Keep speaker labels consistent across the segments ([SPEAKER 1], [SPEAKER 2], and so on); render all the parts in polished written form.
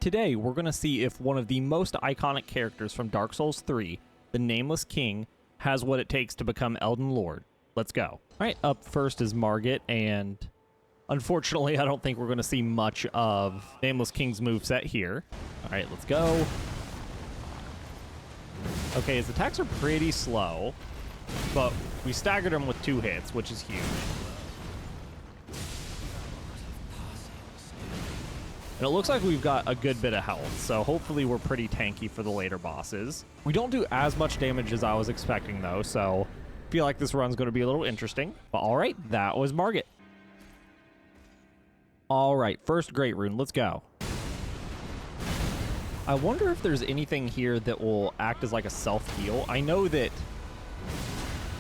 [SPEAKER 1] Today, we're going to see if one of the most iconic characters from Dark Souls 3, the Nameless King, has what it takes to become Elden Lord. Let's go. All right, up first is Margit, and unfortunately, I don't think we're going to see much of Nameless King's moveset here. All right, let's go. Okay, his attacks are pretty slow, but we staggered him with 2 hits, which is huge. And it looks like we've got a good bit of health, so hopefully we're pretty tanky for the later bosses. We don't do as much damage as I was expecting, though, so I feel like this run's going to be a little interesting. But all right, that was Margit. All right, first Great Rune, let's go. I wonder if there's anything here that will act as like a self-heal. I know that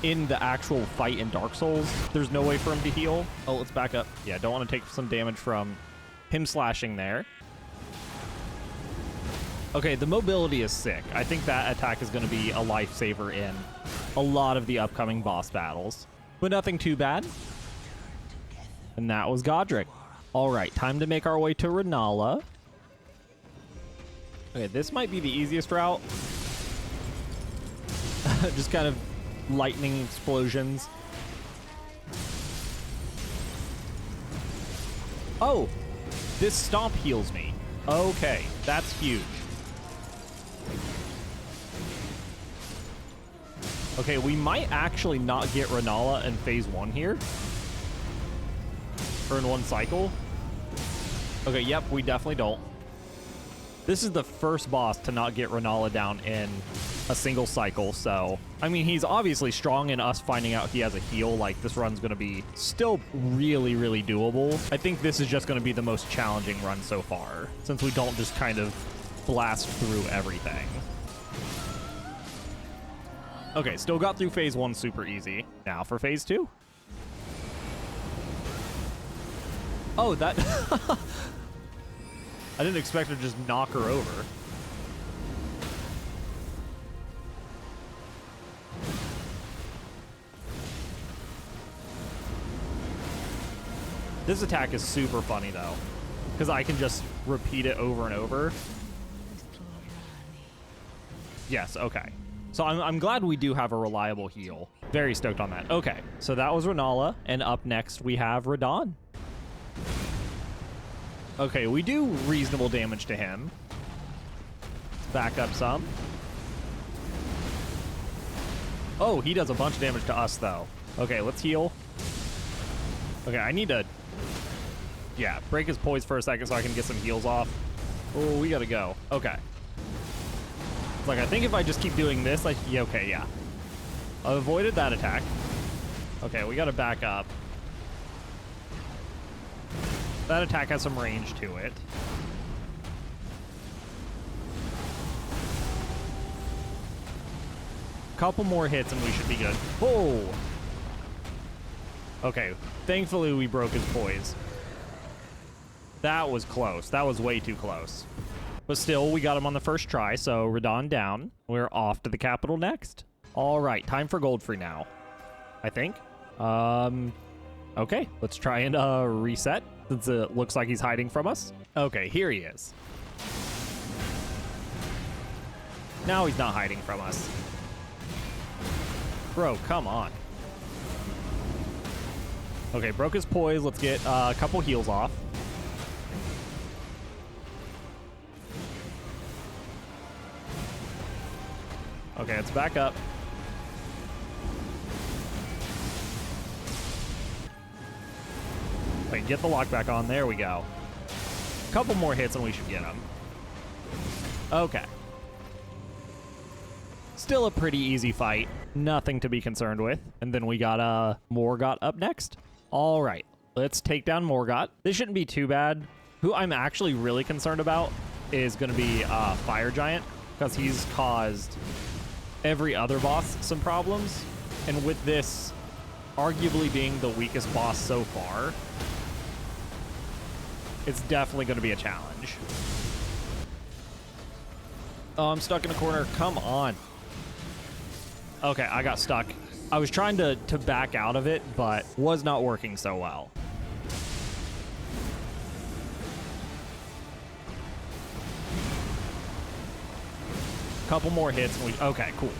[SPEAKER 1] in the actual fight in Dark Souls, there's no way for him to heal. Oh, let's back up. Yeah, don't want to take some damage from him slashing there. Okay, the mobility is sick. I think that attack is going to be a lifesaver in a lot of the upcoming boss battles. But nothing too bad. And that was Godrick. All right, time to make our way to Rennala. Okay, this might be the easiest route. Just kind of lightning explosions. Oh! This stomp heals me. Okay, that's huge. Okay, we might actually not get Rennala in phase 1 here. Or in one cycle. Okay, yep, we definitely don't. This is the first boss to not get Rennala down in a single cycle, so I mean, he's obviously strong, in us finding out he has a heal. Like, this run's gonna be still really, really doable. I think this is just gonna be the most challenging run so far, since we don't just kind of blast through everything. Okay, still got through phase 1 super easy. Now for phase 2. Oh, that I didn't expect to just knock her over. This attack is super funny, though, because I can just repeat it over and over. Yes, okay. So I'm glad we do have a reliable heal. Very stoked on that. Okay, so that was Rennala, and up next we have Radahn. Okay, we do reasonable damage to him. Let's back up some. Oh, he does a bunch of damage to us, though. Okay, let's heal. Okay, I need to... yeah, break his poise for a second so I can get some heals off. Oh, we gotta go. Okay. It's like, I think if I just keep doing this, like, yeah, okay, yeah. I avoided that attack. Okay, we gotta back up. That attack has some range to it. Couple more hits and we should be good. Oh! Okay, thankfully we broke his poise. That was close. That was way too close. But still, we got him on the first try, so Radahn down. We're off to the capital next. All right, time for Goldfrey now, I think. Okay, let's try and reset, since it looks like he's hiding from us. Okay, here he is. Now he's not hiding from us. Bro, come on. Okay, broke his poise. Let's get a couple heals off. Okay, let's back up. Wait, get the lock back on. There we go. Couple more hits and we should get him. Okay. Still a pretty easy fight. Nothing to be concerned with. And then we got Morgott up next. All right, let's take down Morgott. This shouldn't be too bad. Who I'm actually really concerned about is going to be Fire Giant, because he's caused every other boss some problems. And with this arguably being the weakest boss so far, it's definitely going to be a challenge. Oh, I'm stuck in a corner. Come on. Okay, I got stuck. I was trying to back out of it, but was not working so well. Couple more hits and okay, cool.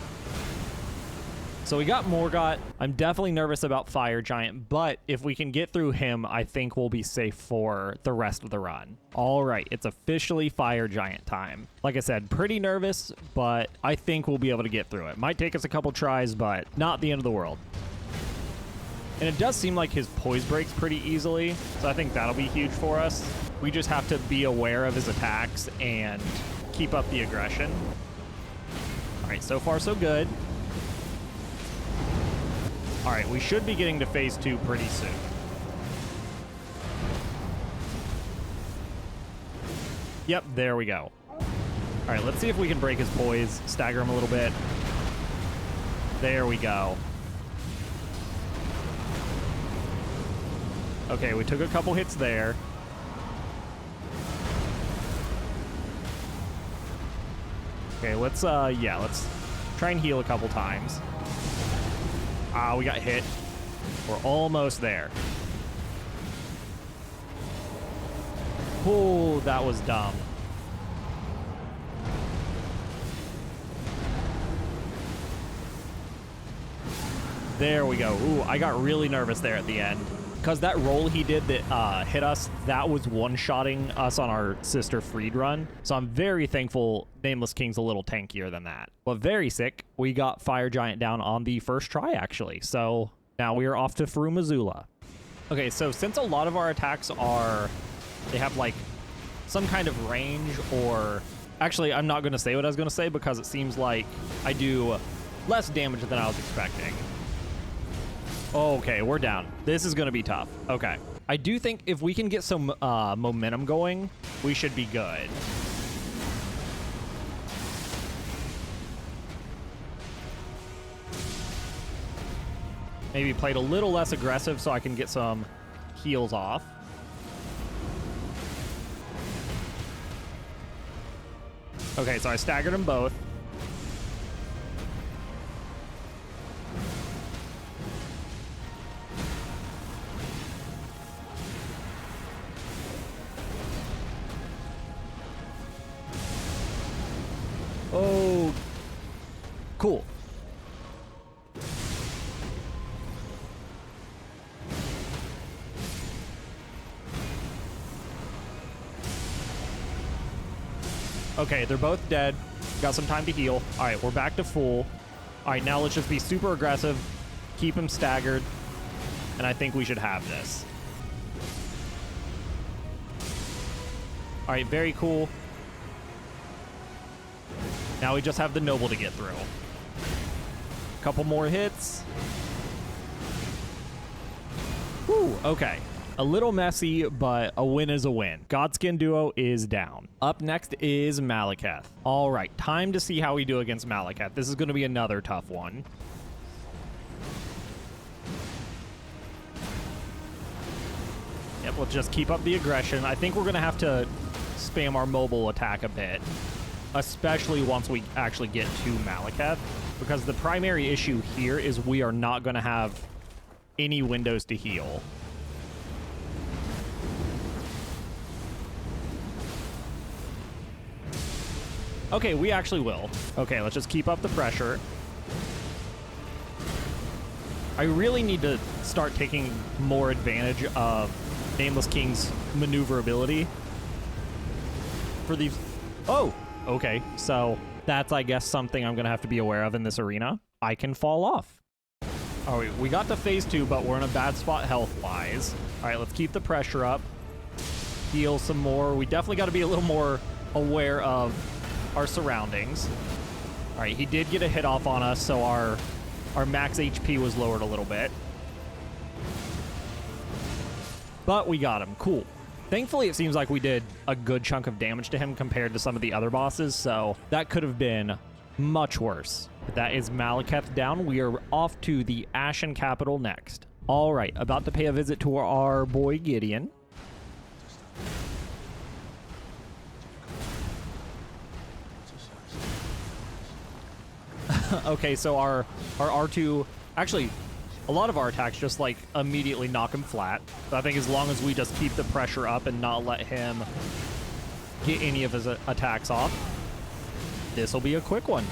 [SPEAKER 1] So we got Morgott. I'm definitely nervous about Fire Giant, but if we can get through him, I think we'll be safe for the rest of the run. All right, it's officially Fire Giant time. Like I said, pretty nervous, but I think we'll be able to get through it. Might take us a couple tries, but not the end of the world. And it does seem like his poise breaks pretty easily, so I think that'll be huge for us. We just have to be aware of his attacks and keep up the aggression. All right, so far so good. All right, we should be getting to phase 2 pretty soon. Yep, there we go. All right, let's see if we can break his poise, stagger him a little bit. There we go. Okay, we took a couple hits there. Okay, let's try and heal a couple times. Ah, we got hit. We're almost there. Oh, that was dumb. There we go. Ooh, I got really nervous there at the end. Because that roll he did that hit us, that was one-shotting us on our Sister Freed run. So I'm very thankful Nameless King's a little tankier than that. But very sick. We got Fire Giant down on the first try, actually. So now we are off to Frumazula. Okay, so since a lot of our attacks they have like some kind of range or... Actually, I'm not going to say what I was going to say because it seems like I do less damage than I was expecting. Okay, we're down. This is going to be tough. Okay. I do think if we can get some momentum going, we should be good. Maybe played a little less aggressive so I can get some heals off. Okay, so I staggered them both. Oh, cool. Okay, they're both dead. Got some time to heal. All right, we're back to full. All right, now let's just be super aggressive. Keep him staggered. And I think we should have this. All right, very cool. Now we just have the Noble to get through. Couple more hits. Whew, okay. A little messy, but a win is a win. Godskin Duo is down. Up next is Maliketh. All right, time to see how we do against Maliketh. This is going to be another tough one. Yep, we'll just keep up the aggression. I think we're going to have to spam our mobile attack a bit, especially once we actually get to Maliketh, because the primary issue here is we are not going to have any windows to heal. Okay, we actually will. Okay, let's just keep up the pressure. I really need to start taking more advantage of Nameless King's maneuverability for these. Oh, okay. So that's, I guess, something I'm going to have to be aware of in this arena. I can fall off. All right, we got to phase 2, but we're in a bad spot health-wise. All right, let's keep the pressure up. Heal some more. We definitely got to be a little more aware of our surroundings. All right, he did get a hit off on us, so our max HP was lowered a little bit. But we got him. Cool. Thankfully, it seems like we did a good chunk of damage to him compared to some of the other bosses, so that could have been much worse. But that is Maliketh down. We are off to the Ashen Capital next. All right, about to pay a visit to our boy Gideon. Okay, so our R2, actually, a lot of our attacks just like immediately knock him flat. So I think as long as we just keep the pressure up and not let him get any of his attacks off. This will be a quick one.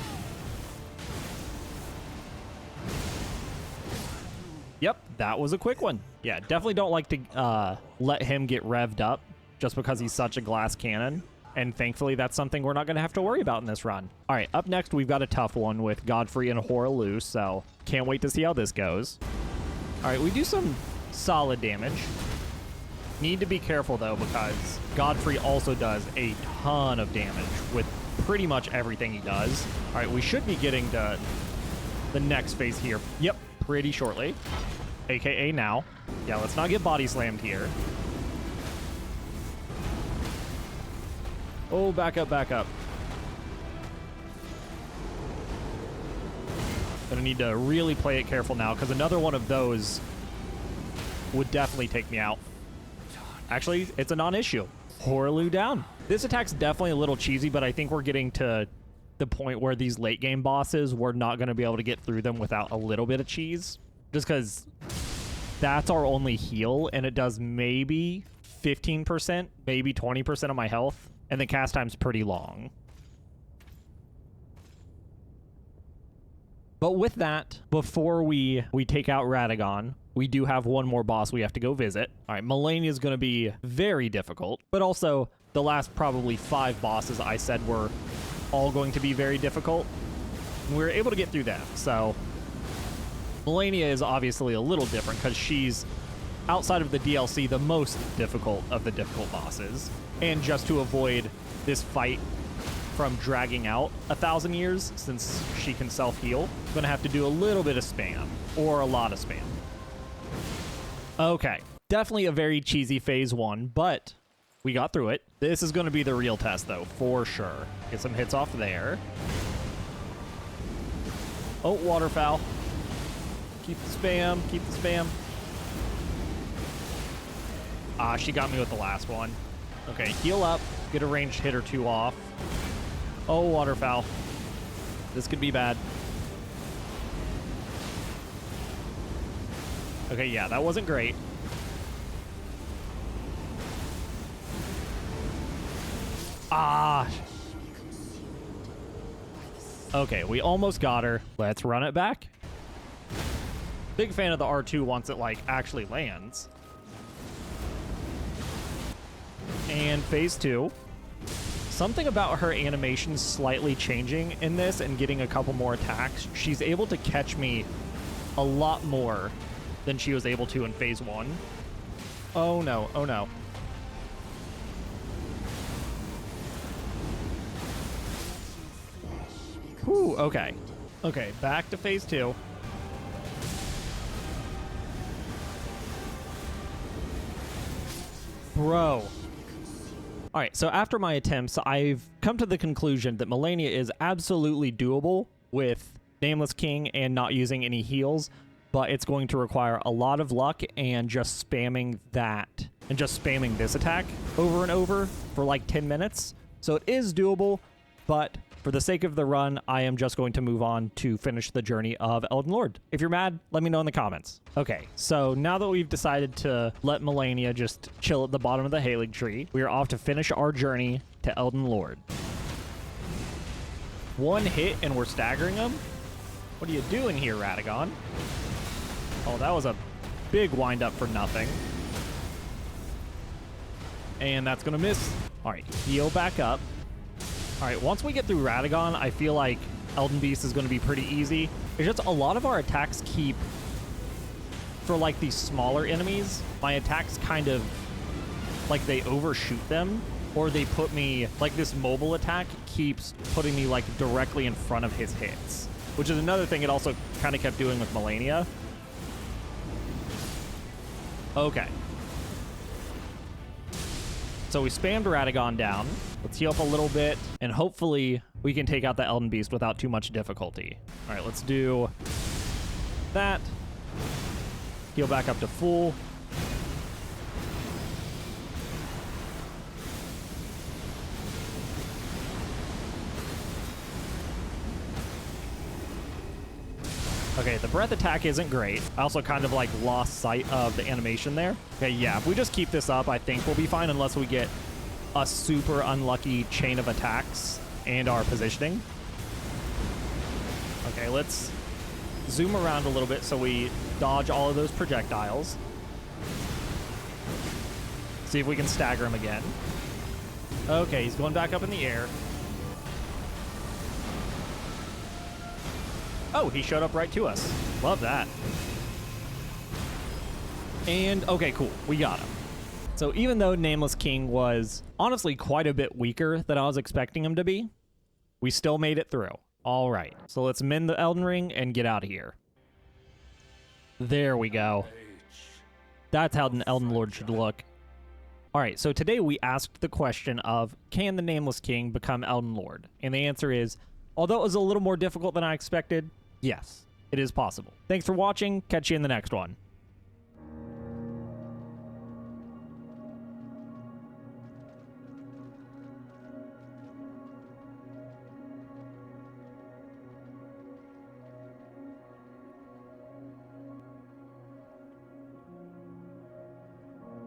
[SPEAKER 1] Yep, that was a quick one. Yeah, definitely don't like to let him get revved up just because he's such a glass cannon. And thankfully, that's something we're not going to have to worry about in this run. All right, up next, we've got a tough one with Godfrey and Horaloo, so can't wait to see how this goes. All right, we do some solid damage. Need to be careful, though, because Godfrey also does a ton of damage with pretty much everything he does. All right, we should be getting to the next phase here. Yep, pretty shortly, aka now. Yeah, let's not get body slammed here. Oh, back up, back up. Gonna need to really play it careful now, because another one of those would definitely take me out. Actually, it's a non-issue. Horaloo down. This attack's definitely a little cheesy, but I think we're getting to the point where these late game bosses, we're not going to be able to get through them without a little bit of cheese. Just because that's our only heal, and it does maybe 15%, maybe 20% of my health, and the cast time's pretty long. But with that, before we take out Radagon, we do have one more boss we have to go visit. All right, Malenia is going to be very difficult, but also the last probably 5 bosses I said were all going to be very difficult. And we were able to get through that. So Malenia is obviously a little different because she's, outside of the DLC, the most difficult of the difficult bosses. And just to avoid this fight from dragging out 1,000 years, since she can self-heal, I'm going to have to do a little bit of spam, or a lot of spam. Okay, definitely a very cheesy phase 1, but we got through it. This is going to be the real test, though, for sure. Get some hits off there. Oh, waterfowl. Keep the spam, keep the spam. Ah, she got me with the last one. Okay, heal up, get a ranged hit or 2 off. Oh, waterfowl. This could be bad. Okay, yeah, that wasn't great. Ah. Okay, we almost got her. Let's run it back. Big fan of the R2 once it, like, actually lands. And phase 2. Something about her animation slightly changing in this and getting a couple more attacks. She's able to catch me a lot more than she was able to in phase 1. Oh no, oh no. Whew, okay. Okay, back to phase 2. Bro. All right, so after my attempts, I've come to the conclusion that Malenia is absolutely doable with Nameless King and not using any heals, but it's going to require a lot of luck and just spamming that, and just spamming this attack over and over for like 10 minutes. So it is doable, but for the sake of the run, I am just going to move on to finish the journey of Elden Lord. If you're mad, let me know in the comments. Okay, so now that we've decided to let Malenia just chill at the bottom of the Halig tree, we are off to finish our journey to Elden Lord. 1 hit and we're staggering him? What are you doing here, Radagon? Oh, that was a big wind-up for nothing. And that's gonna miss. All right, heal back up. All right, once we get through Radagon, I feel like Elden Beast is going to be pretty easy. It's just a lot of our attacks keep, for like these smaller enemies, my attacks kind of, like they overshoot them, or they put me, like this mobile attack keeps putting me like directly in front of his hits, which is another thing it also kind of kept doing with Malenia. Okay. So we spammed Radagon down. Let's heal up a little bit, and hopefully we can take out the Elden Beast without too much difficulty. All right, let's do that. Heal back up to full. Okay, the breath attack isn't great. I also kind of like lost sight of the animation there. Okay, yeah, if we just keep this up, I think we'll be fine unless we get a super unlucky chain of attacks and our positioning. Okay, let's zoom around a little bit so we dodge all of those projectiles. See if we can stagger him again. Okay, he's going back up in the air. Oh, he showed up right to us. Love that. And, okay, cool. We got him. So even though Nameless King was honestly quite a bit weaker than I was expecting him to be, we still made it through. All right, so let's mend the Elden Ring and get out of here. There we go. That's how an Elden Lord should look. All right, so today we asked the question of, can the Nameless King become Elden Lord? And the answer is, although it was a little more difficult than I expected, yes, it is possible. Thanks for watching. Catch you in the next one.